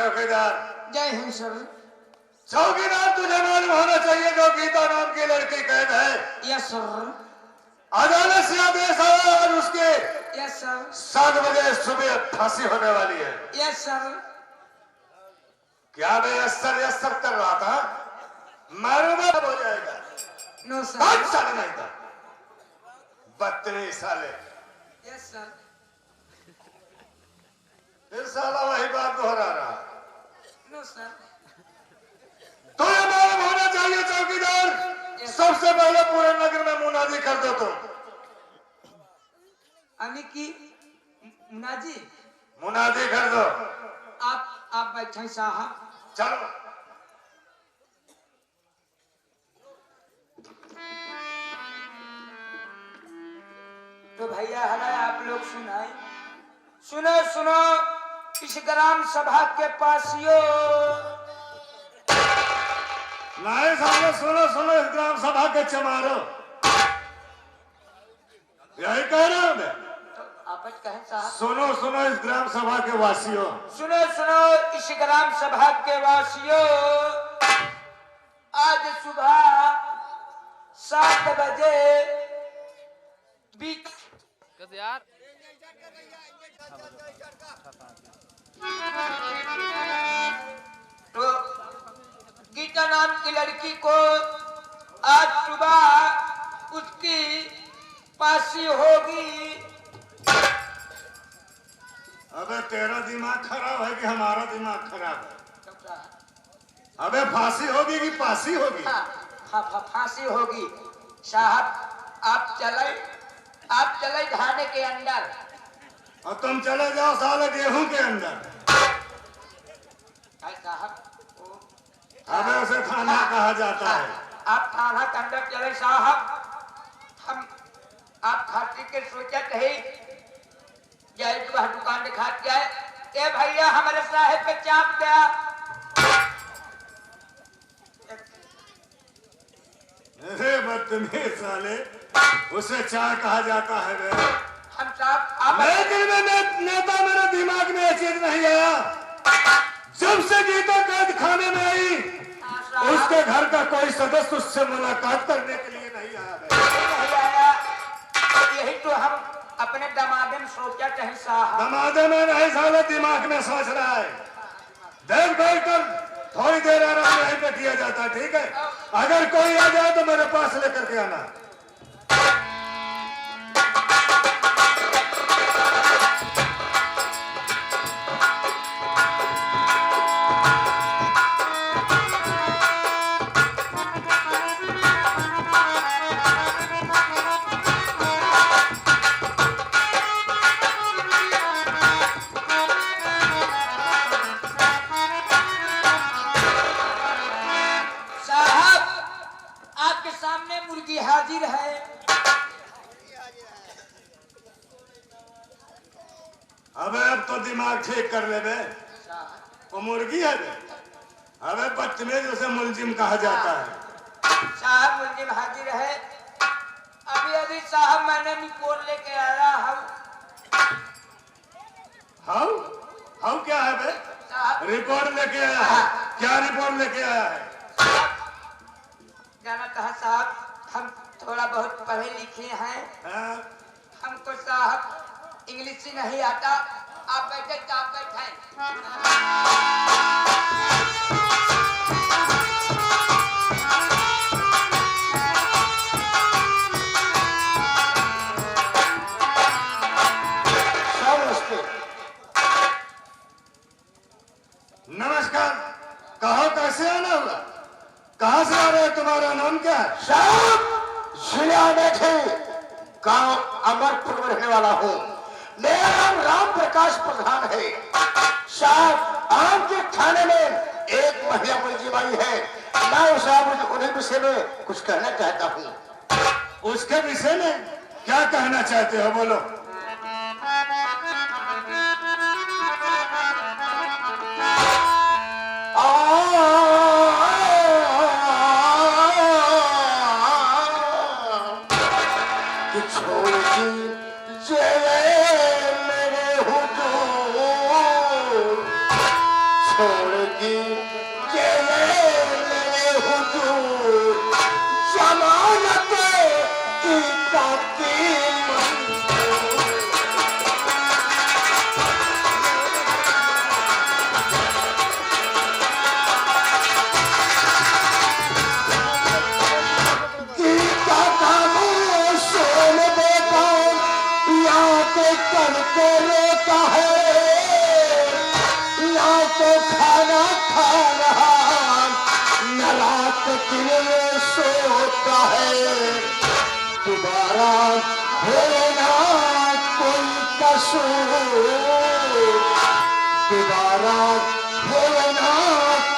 चौकीदार। जय हिंद सर। चौकीदार तुझे मालूम होना चाहिए जो गीता नाम की लड़की कैद है। Yes sir. अदालत से आदेश आया और उसके यस सर। 7 बजे सुबह फांसी होने वाली है। Yes sir. क्या मैं यस्सर कर रहा था, मालूम हो जाएगा। No sir. बहुत साल नहीं था, 32 साले। Yes sir. फिर साला वही बात दोहरा रहा। No sir. तो ये मालूम होना चाहिए चौकीदार, सबसे पहले पूरे नगर में मुनादी कर दो तुम। अमी की मुनाजी मुनादी कर दो। आप बैठे साहब। चलो। तो भैया हमारे आप लोग सुनाए। सुनो सुनो इस ग्राम सभा के पासियो। नहीं साले, सुनो सुनो इस ग्राम सभा के चमारो। यही कह रहा हूं मैं। तो आप कहें साहब। सुनो सुनो इस ग्राम सभा के वासियों। सुनो सुनो इस ग्राम सभा के वासियों। आज सुबह 7 बजे बीच यार तो गीता नाम की लड़की को आज सुबह उसकी फांसी होगी। अबे तेरा दिमाग खराब है कि हमारा दिमाग खराब है? अबे फांसी होगी कि फांसी होगी? फांसी होगी साहब। आप चले थाने के अंदर और तुम चले जाओ साले गेहूं के अंदर। साहब अबे उसे थाना कहा जाता है। आप थाना के अंदर चले साहब। हम आप खाती के सोचत है जाए तो वह दुकान दिखा जाए। ए भैया हमारे साहेब पे चाप गया। अरे बदतमीज साले, उसे चाय कहा जाता है बे। हम साहब लेकिन नेता मेरे दिमाग में ये चीज नहीं आया। जब से गीता कैद खाने में आई उसके घर का कोई सदस्य उससे मुलाकात करने के लिए नहीं आया। यही तो हम अपने दमादे में सोचा कहीं साहब। दमादे में नहीं साले, दिमाग में सोच रहा है। देख बैठ कर थोड़ी देर आराम यहीं पे किया जाता है, ठीक है? अगर कोई आ जाए तो मेरे पास लेकर के आना। हाजिर है। अबे अब तो दिमाग ठीक कर ले बे। वो मुर्गी है बे। अबे बदतमीज उसे मुलजिम कहा जाता है। साहब मुलजिम हाजिर है। अभी अभी साहब मैंने रिपोर्ट लेके आया हूँ। हाउ क्या है बे? रिपोर्ट लेके आया है? क्या रिपोर्ट लेके आया है? जाना कहा साहब, हम थोड़ा बहुत पढ़े लिखे हैं। हमको साहब इंग्लिश नहीं आता। आप बैठे आप बैठे। नमस्कार, कहो कैसे आना हुआ? कहाँ से आ रहे हो? तुम्हारा नाम क्या है? साहब जिला बैठे गांव अमरपुर में रहने वाला हूँ। मेरा नाम राम प्रकाश प्रधान है। साहब आपके थाने में एक महिला मुलजिम आई है। मैं साहब उन्हीं विषय में कुछ कहना चाहता हूँ। उसके विषय में क्या कहना चाहते हो, बोलो। मेरे हुजूर तो दिल में सोता है, दोबारा हो ना कोई कसूर, दोबारा हो ना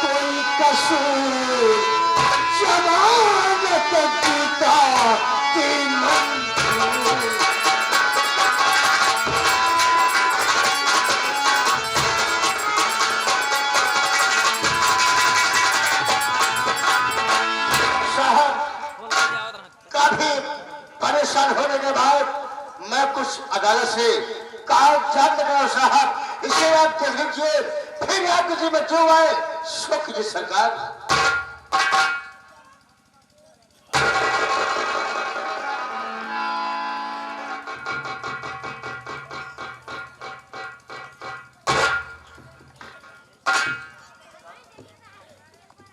कोई कसूर, जमानत पिता की मंजूर। काफी परेशान होने के बाद मैं कुछ अदालत से कागजात लगा साहब, इसे आप देख लीजिए, फिर आपके जी में जो आए सो कीजिए सरकार।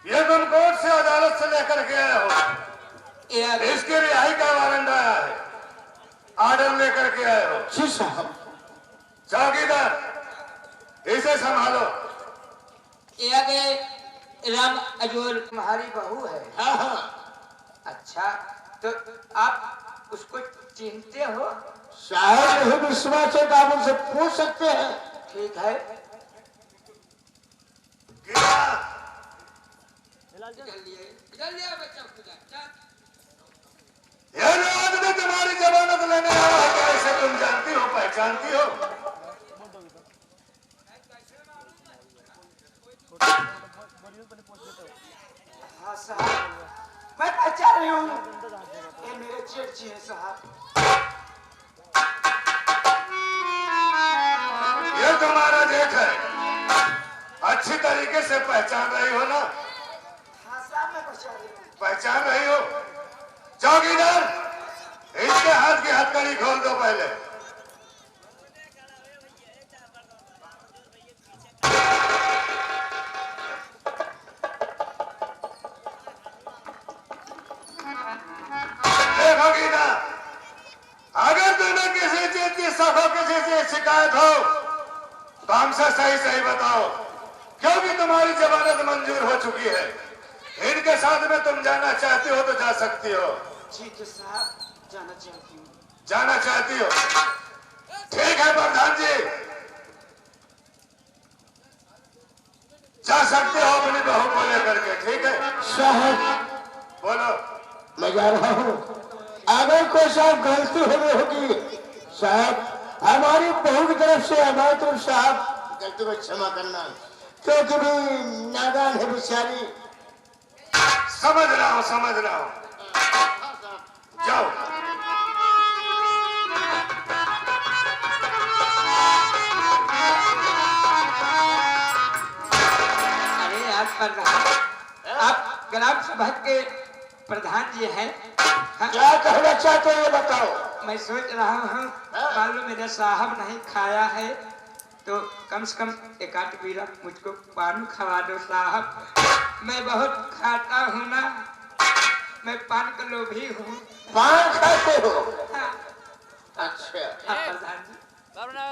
ये तुम कोर्ट से अदालत से लेकर के आए हो, इसकी रिहाई का वारंट आया है, ऑर्डर लेकर के आए हो। जी साहब। चौकीदार इसे संभालो। राम अजोर तुम्हारी बहू है? हाँ हाँ। अच्छा, तो आप उसको चिन्हते हो? साहब नहीं विश्वास है तो आप उनसे पूछ सकते हैं। ठीक है। ये जो आदमी तुम्हारी जमानत लेने आया है, क्या इसे तुम जानती हो, पहचानती हो? हाँ साहब, मैं पहचान रही हूँ, ये मेरे जेठ जी हैं साहब। ये तुम्हारा जेठ है, अच्छी तरीके से पहचान रही हो ना? हाँ साहब, मैं पहचान रही हूँ। पहचान रही हो? चौकीदार इसके हाथ की हथकड़ी खोल दो पहले। देखोगी ना, अगर तुम्हें किसी चीज की शक हो, किसी चीज शिकायत हो तो हमसे सही सही बताओ, क्योंकि तुम्हारी जमानत मंजूर हो चुकी है। इनके साथ में तुम जाना चाहती हो तो जा सकती हो। ठीक है साहब, जाना चाहती हूँ। जाना चाहती हो? ठीक है प्रधान जी, जा सकते हो अपनी बहू को लेकर के। ठीक है साहब बोलो। मैं जा रहा हूँ, अगर कोई साहब गलती हो गई होगी साहब, हमारी बहू की तरफ से हमारी तरफ साहब गलती को क्षमा करना, क्योंकि भी नादान है बेचारी। समझ रहा हूँ, समझ रहा हूँ। जाओ। अरे आप ग्राम सभा के प्रधान जी हैं? हाँ? क्या कहना चाहते हो ये बताओ। मैं सोच रहा हूँ, मालूम मेरा साहब नहीं खाया है तो कम से कम एक आध बीरा मुझको पान खवा दो साहब। मैं बहुत खाता हूँ ना, मैं पान का लोभी हूँ। पान खाते हो? हाँ। अच्छा। हाँ, प्रधान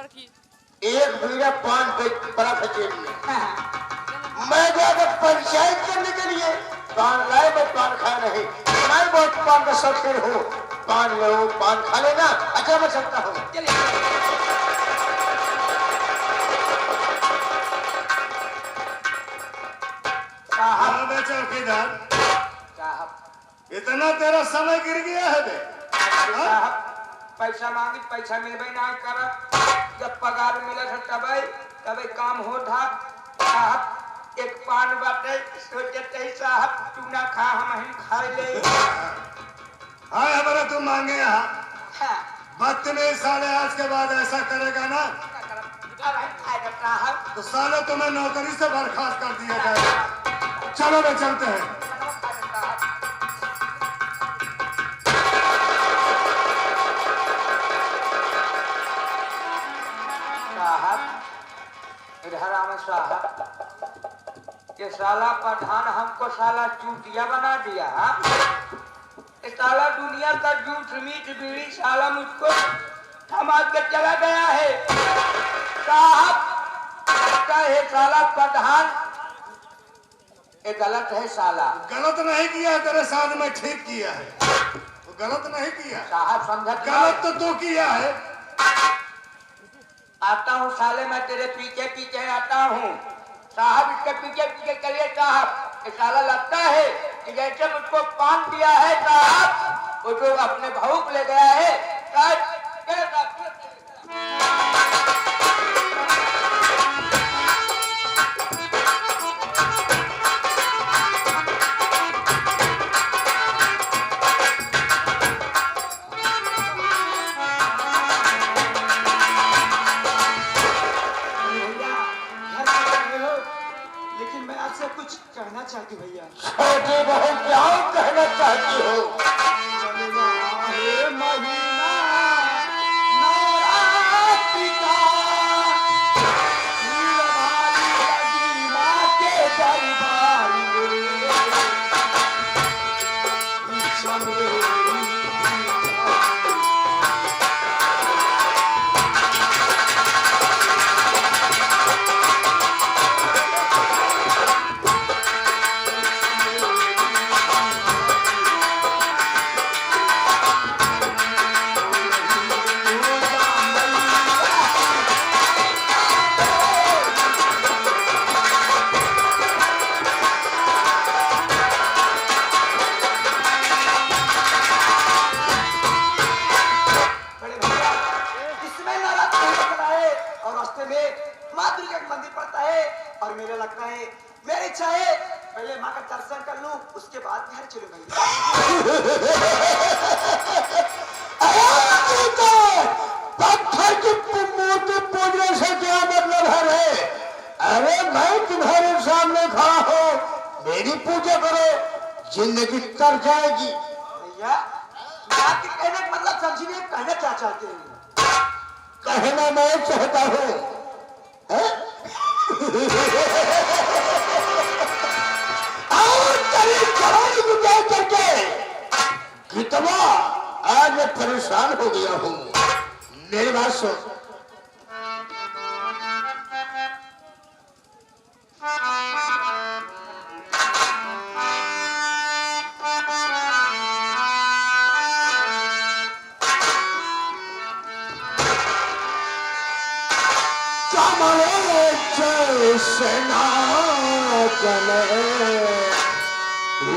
जी। एक बीड़ा पान पे पड़ा था जेब में। हाँ। मैं गया था पंचायत करने के लिए, पान लाए, मैं पान खा नहीं। मैं बहुत पान का शौकीन हूँ, पान लो, पान खा लेना। अच्छा मैं चलता हूँ। चलिए। साहब चौकीदार साहब, इतना तेरा समय गिर गया है बे? साहब पैसा मांगी, पैसा मिलबे ना करत। जब पगार मिलत है तबे काम हो था। साहब एक पान बाटे, सोचते ही साहब तू ना खा, हम खा ले। हाँ हमारा तुम मांगे यहाँ हाँ। बदतमीज साले, आज के बाद ऐसा करेगा ना साहब तो साले तुम्हें नौकरी से बर्खास्त कर दिया जाएगा। चलो बे चलते हैं। इधर आवे साहब, ये साला प्रधान हमको साला चूतिया बना दिया। ये साला दुनिया का जूठ मीठ बीड़ी साला मुझको थमा के चला गया है। साहब लगता है साला प्रधान ये गलत है साला। गलत नहीं किया, तेरे साथ में ठीक किया है। तो गलत नहीं किया साहब समझत गलत तो तू किया है। आता हूँ साले, मैं तेरे पीछे पीछे आता हूँ साहब। इसके पीछे पीछे चलिए साहब। ये साला लगता है कि जैसे मुझको पान दिया है साहब, वो जो अपने भाऊ को ले गया है साहब। चलो साहब, लेकिन मैं आपसे कुछ कहना चाहती हूँ भैया। छोटी बहू क्या कहना चाहती हो? हे महीना नवरात्रि का, नीलवाली लगी माँ के दरबार में। बड़े भैया, इसमें नवरात्रि होता है और रास्ते में माँ दुर्गा का मंदिर पड़ता है और मेरा लगता है, मेरी इच्छा है पहले माँ का दर्शन कर लूं, उसके बाद घर चलूं भैया। पत्थर की मूर्ति पूजने से क्या मतलब है? अरे मैं तुम्हारे सामने खड़ा हूँ, मेरी पूजा करो, जिंदगी तर जाएगी। भैया आपके कहने का मतलब समझिए, कहना क्या चाहते हैं? कहना मैं चाहता हूँ, और तेरी जवानी को देख करके कितना आज मैं परेशान हो गया हूँ। मेरी बात सुन,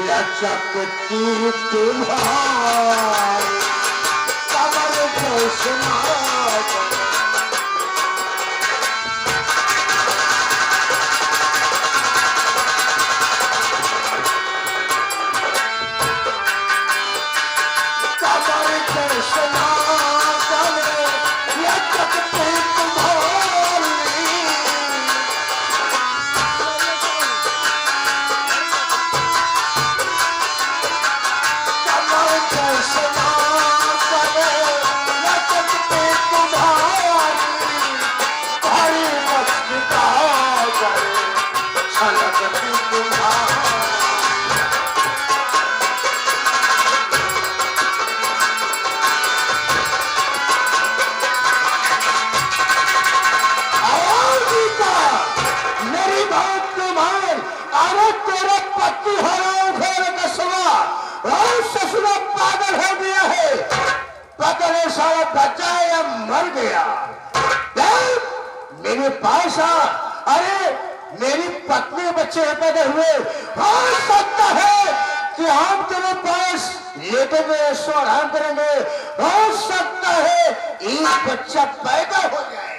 लचकती तुम्हारी कमर जैसे बचा या मर गया? मेरे पास आ। अरे मेरी पत्नी बच्चे पैदा हुए, हो सकता है कि हम तेरे पास लेटे सो आराम करेंगे, हो सकता है एक बच्चा पैदा हो जाए।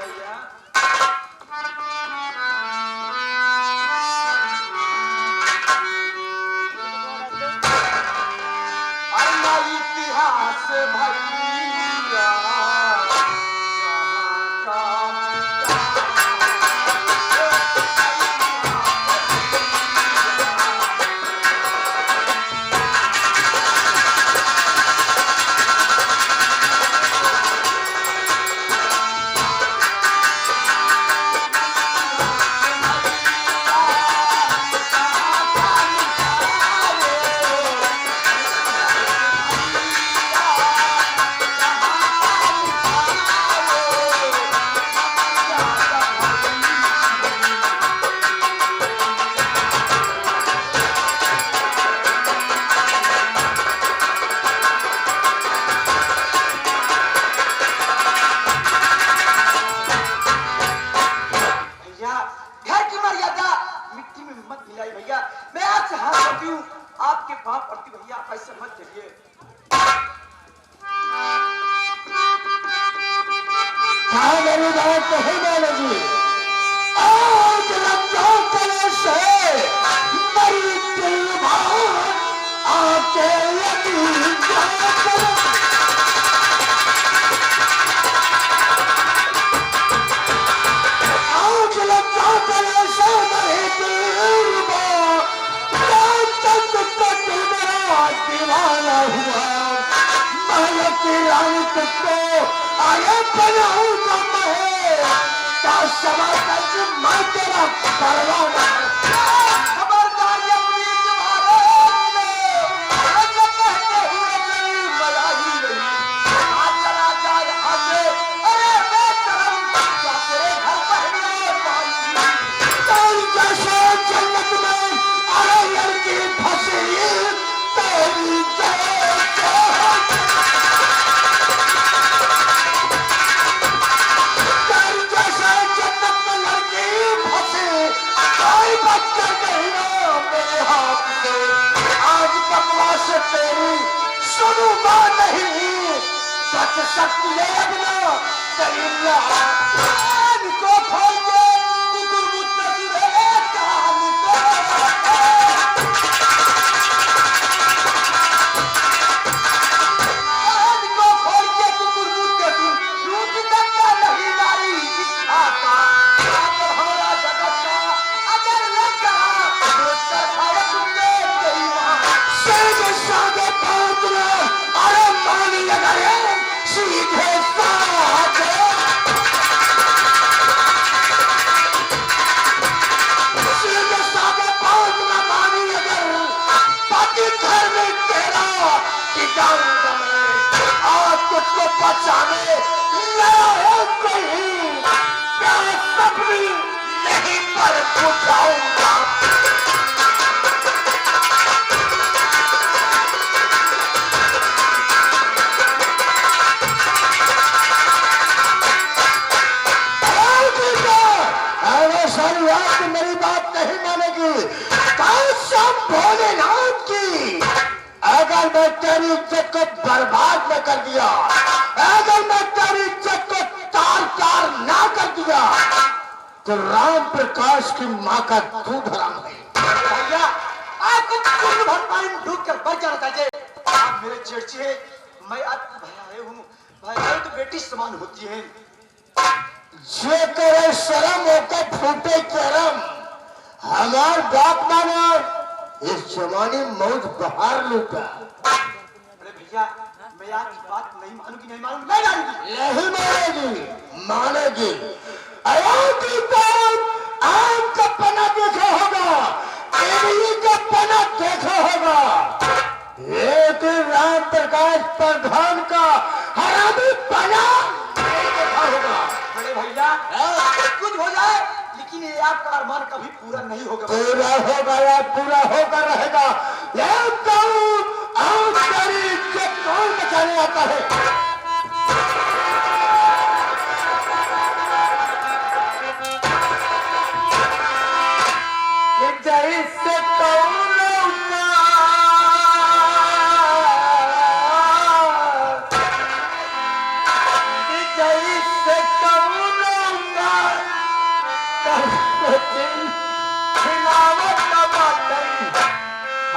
भैया इतिहास भैया आप ऐसे मत करिए। क्या मेरी बात नहीं मानेगी? आज लज्जा करे से मेरी दिल बात आके यकीन जाकर आज लज्जा करे से मेरी दिल बात तक तक मेरा दीवाना हुआ महल की रानी को आए बनाऊंगा मैं का समा तक मैं तेरा परवाना खबरदार ये अपनी जवान ऐसे कहते हुए दिल बजा ही नहीं। आज चला जा यहाँ से, अरे बेशरम, क्या तेरे घर पहले पानी तेरी जैसे जन्नत में अरे लड़की फंसी तेरी जैसे तेरी जैसे जन्नत में लड़की फंसी कोई बच कर गई ना मेरे हाथ से आज बकवास तेरी सुनूंगा नहीं बच सकती है अपना तेरी कान को खोल के कुकुर मुत्ते सुने कान को कान को खोल के कुकुर मुत्ते सुन रूप तक नहीं नारी दिखाता अगर हमारा जगत का अगर लगा रोज का खाया तुमने गई वहाँ सीधे साधे पात्र अरे मानी लगा रे सीधे साधे सीधे साधे पात्र मानी अगर पति घर में तेरा टिकाऊंगा मैं और तुझको बचाने लाया कहीं क्या सपनी नहीं पर उठाऊंगा अरे सारी रात मेरी बात नहीं मानेगी कसम भोलेनाथ की अगर मैं तेरी इज्जत को बर्बाद न कर दिया अगर मैं तेरी इज्जत को तार तार ना कर दिया तो राम प्रकाश की माँ का दूध हराम है भैया आपको कुल भर पानी में डूब कर बच जाना चाहिए। आप मेरे चर्चे हैं, मैं आपकी भैया हूँ। भैया तो बेटी समान होती है। जे करे शर्म होकर फूटे करम हमार बाप माना इस जमाने मौज बहार लूटा अरे भैया मैं आपकी बात नहीं मानूंगी नहीं मानूंगी नहीं मानूंगी। नहीं मानेगी मानेगी अयोध्या बाप आपका पना देखा होगा एडी का पना देखा होगा एक राम प्रकाश प्रधान का हरामी पना नहीं देखा होगा बड़े भैया कुछ हो जाए लेकिन ये आपका अरमान कभी पूरा नहीं होगा। पूरा होगा या पूरा होकर रहेगा कौन बचाने आता है जैसे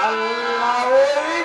अल्लाह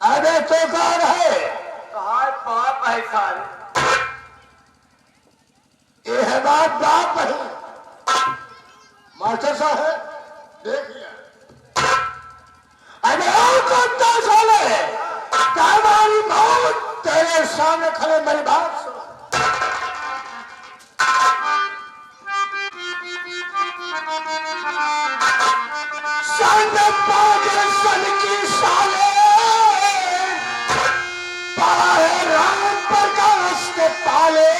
अरे तो कौन है? तुम्हारे बाप है सारे। ये है बाप है। मास्टर साहब देखिए, अरे कुत्ता साले, तुम्हारी मौत तेरे सामने खड़े मेरी बात सुनो। सन की साले राम प्रकाश के पाले,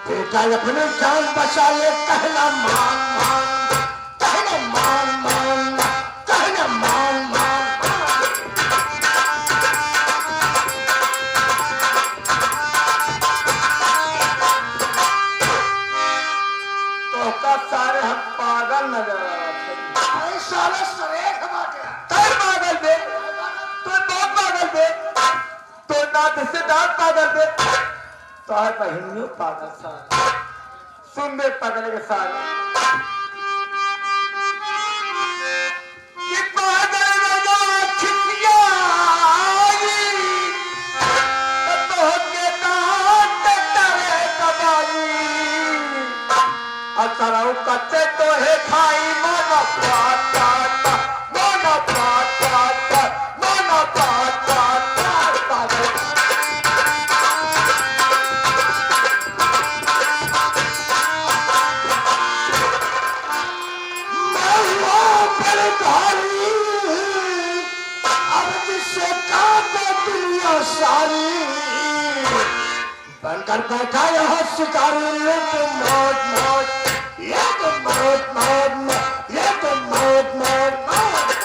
बेटा अपने जान बचा ले, कहना मान मान, कहना मान मान, कहना मान मान। तो का सारे हम पागल नजर आ रहे हैं। साले सरेख बाटे। कर पागल बे, तो बहुत पागल बे, तो दांत से दांत पागल बे, तो है बहनियों पागल सारे। सुन बे पगले के सारे, ये पागल लगा खिसिया आई, तो के दांत करे कबाई, अतराऊ कच्चे तो है खाई माना पाता, माना पाता, माना पाता, पागल। अब जिससे काटे दुनिया सारी, बनकर बैठा यह शिकारी, ये तो मौत मौत, ये तो मौत मौत, ये तो मौत मौत मौत।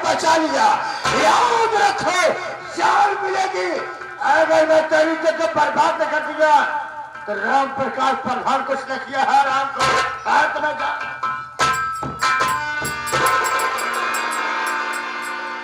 बचा लिया, याद रखो जान मिलेगी। अगर मैं तेरी जगह बर्बाद न कर दिया तो राम प्रकाश प्रधान कुछ न किया है